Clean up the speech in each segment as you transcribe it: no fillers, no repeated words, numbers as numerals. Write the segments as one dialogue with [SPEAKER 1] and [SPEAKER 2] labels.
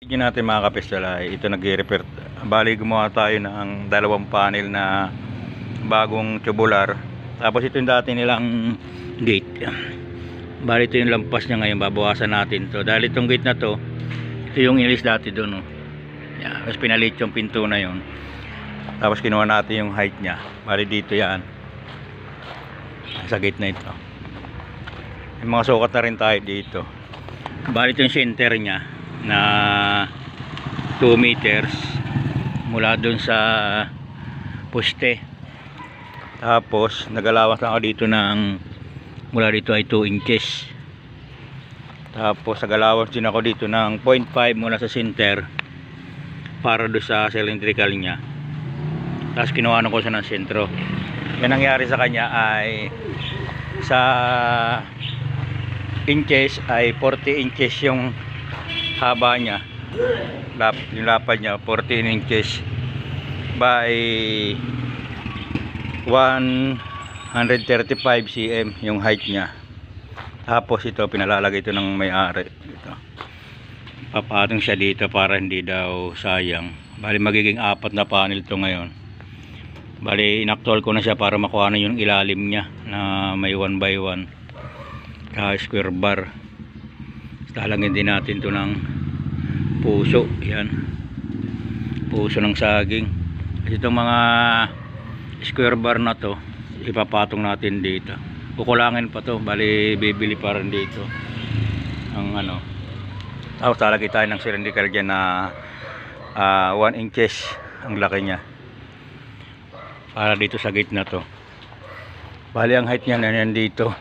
[SPEAKER 1] Video natin mga kapistol ay ito nag-repair. Bali gumawa tayo ng dalawang panel na bagong tubular. Tapos ito yung dati nilang gate. Bali ito yung lampas niya ngayon, babawasan natin to. Dahil itong gate na to, ito yung ilis dati doon. Oh. Yeah, tapos pinalit yung pinto na yun. Tapos kinuha natin yung height niya. Bali dito yan. Sa gate na ito. Yung mga sukat na rin tayo dito. Bali ito yung center niya na 2 meters mula dun sa poste. Tapos nagalawas lang ako dito ng mula dito ay 2 inches. Tapos nagalawas din ako dito ng 0.5 mula sa center para doon sa cylindrical niya. Tapos kinuha ko siya ng sentro. Yung nangyari sa kanya ay sa inches ay 40 inches yung haba niya, yung lapad niya 14 inches by 135 cm yung height niya. Tapos ito pinalalagay ito ng may-ari ito. Papatong siya dito para hindi daw sayang. Bali magiging 4 na panel ito ngayon. Bali inaktol ko na siya para makuha na yung ilalim niya na may 1 by 1 square bar. Talangin din natin to ng puso. Yan, puso ng saging. Kasi itong mga square bar na to ipapatong natin dito. Kukulangin pa to, bali bibili pa rin dito ang ano. Tapos talagay tayo ng cylindrical dyan na 1 inches ang laki nya para dito sa gate na to. Bali ang height nya na yan dito.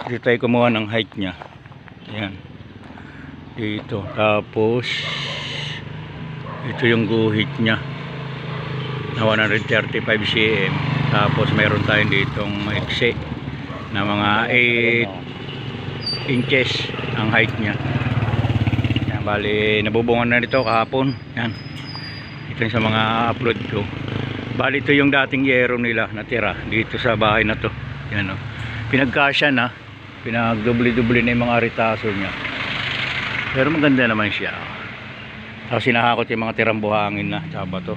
[SPEAKER 1] Dito tayo kumuha ng height nya. Yan dito. Tapos ito yung guhit nya na 135 cm. Tapos mayroon tayong ditong maiksi na mga 8 inches ang height nya. Yan, bali nabubungan na nito kahapon. Yan, ito yung sa mga upload ko. Bali ito yung dating yero nila natira dito sa bahay na to. Yan, oh. Pinagkasya na, pinagdubli-dubli na yung mga ritaso niya, pero maganda naman siya. Tapos sinahakot yung mga tirang buhangin na tsaba to.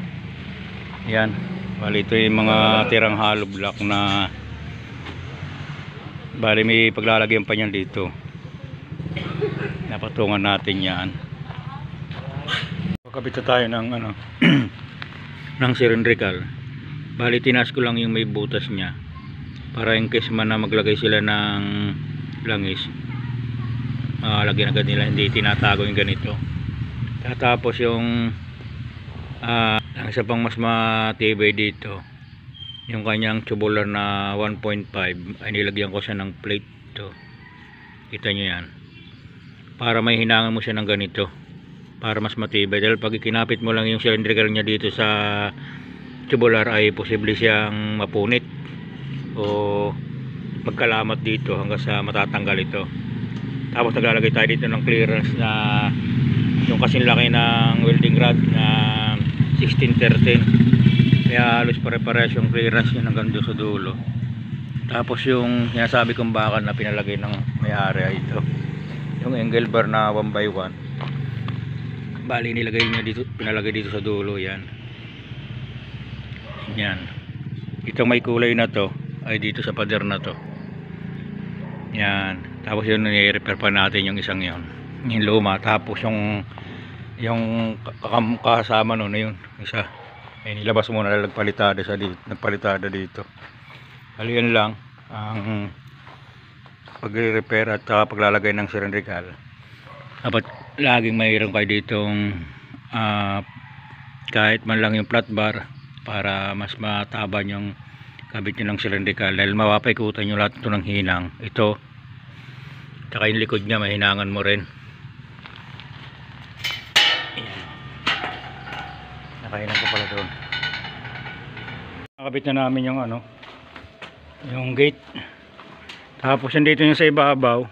[SPEAKER 1] Yan, bali ito yung mga tirang hollow block na bali may paglalagyan pa niyan dito. Napatungan natin yan. Kakabit tayo ng ano ng cylindrical. Bali tinas ko lang yung may butas niya para in case man na maglagay sila ng langis, lagyan agad nila, hindi tinatago yung ganito. Tapos yung ang isa pang mas matibay dito, yung kanyang tubular na 1.5 ay nilagyan ko siya ng plate to. Kita nyo yan, para may hinangan mo siya ng ganito para mas matibay. Dahil pag ikinapit mo lang yung cylindrical niya dito sa tubular ay posible siyang mapunit o pagkalamat dito hanggang sa matatanggal ito. Tapos naglalagay tayo dito ng clearance na yung kasing laki ng welding rod na 1613, kaya halos pare-pares yung clearance yun hanggang doon sa dulo. Tapos yung sinasabi kong bakal na pinalagay ng may-ari ay ito, yung angle bar na 1 by 1. Bali nilagay niya dito, pinalagay dito sa dulo. Yan, yan, itong may kulay na to ay dito sa pader na to. Yan, tapos yun i-repair pa natin yung isang yon, yung luma. Tapos yung kasama nun na yun isa ay nilabas muna, nagpalitada sa dito, nagpalitada dito. Hali yan lang ang pag-repair at paglalagay ng cylindrical. Dapat laging mayroon kayo ditong kahit man lang yung flat bar para mas mataban yung kabit nyo ng cylindrical, dahil mapapaikutan nyo lahat ito ng hinang. Ito tsaka yung likod nya mahinangan mo rin. Ayan, nakahinang ko pala doon. Nakabit na namin yung ano, yung gate. Tapos nandito yung sa ibabaw,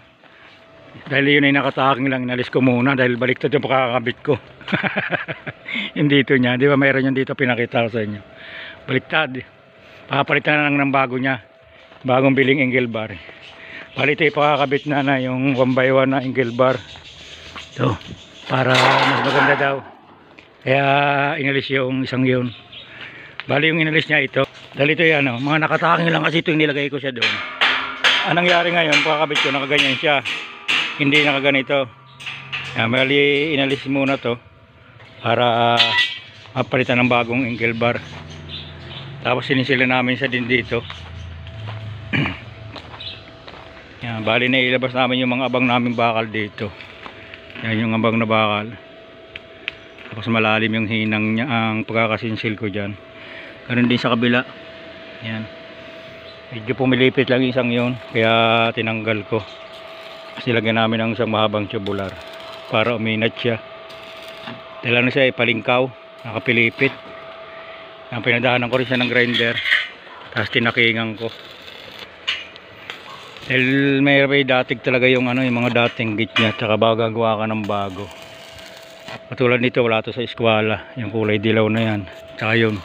[SPEAKER 1] dahil yun ay nakataking lang, inalis ko muna dahil baliktad yung pakakabit ko. Yung dito nya, di ba mayroon yung dito pinakita ko sa inyo, baliktad. Papalitan na lang ng bago nya, bagong biling angle bar. Bali ito ipakakabit na yung 1 by 1 na angle bar. Ito, para mas maganda daw. Kaya inalis yung isang yun. Bali yung inalis niya ito. Dahil ito yan, mga nakataking lang kasi ito yung nilagay ko siya doon. Anong nangyari ngayon, pagkakabit ko, nakaganyan siya. Hindi nakaganito. Bali inalis muna to para mapalitan ng bagong angle bar. Tapos sinisila namin siya din dito. Yan, bali na ilabas namin yung mga abang namin bakal dito. Yan yung abang na bakal. Tapos malalim yung hinang niya, ang pagkakasinsil ko dyan. Ganun din sa kabila. Yan. Medyo pumilipit lang isang yun, kaya tinanggal ko. Kasi lagyan namin ng isang mahabang tubular para uminat siya. Dahil ano siya, palingkaw, nakapilipit. Ang pinadahanan ko rin siya ng grinder. Tapos tinakingan ko. Dahil may datig talaga yung yung mga dating gate niya, tsaka gagawa ka ng bago. Katulad nito, wala to sa eskwela, yung kulay dilaw na yan, tsaka yun.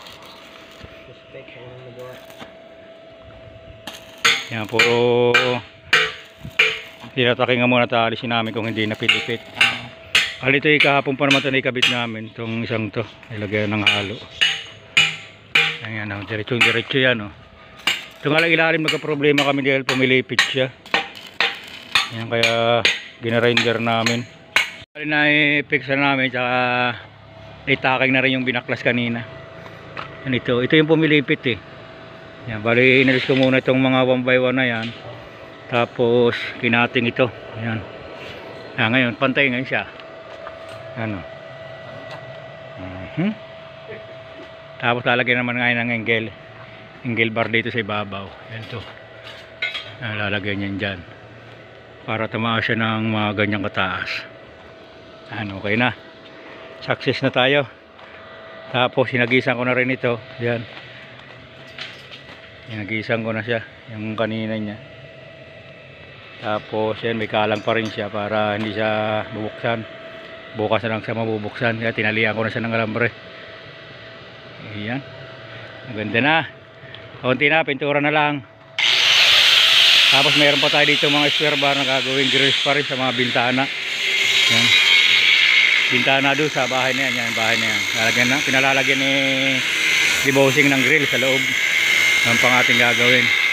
[SPEAKER 1] Yan, puro tinatakingan muna, taalisin namin kung hindi napilipit. Ito kahapon pa naman ito naikabit namin, itong isang to, ilagay ng halo. Yan, diretso yan. Ito nga lang ilalim, nagka-problema kami dahil pumilipit siya. Yan, kaya ginarinder namin. Bali na i-fix na namin, tsaka itaking na rin yung binaklas kanina. Yan, ito yung pumilipit eh. Yan, bali inalis ko muna itong mga 1x1 na yan. Tapos kinating ito. Yan. Yan, ngayon pantay ngayon siya. Ano? Tapos lalagyan naman ngayon ng angle bar dito sa ibabaw. Yan to. Lalagyan yan dyan para tumaas siya ng mga ganyang kataas. Okay na, success na tayo. Tapos sinagisan ko na rin ito. Yan, sinagisan ko na siya, yung kanina niya. Tapos yan, may kalang pa rin siya para hindi siya bubuksan. Bukas na lang siya mabubuksan, kaya tinalian ko na siya ng alambre. Ayan, maganda na. Kaunti na, pintura na lang. Tapos meron pa tayo dito mga square bar na gagawin grills pa rin sa mga bintana. Yan, bintana doon sa bahay na yan. Yan, bahay na yan. Lalagyan na, pinalalagyan ni bossing ng grill sa loob. Yan pang ating gagawin.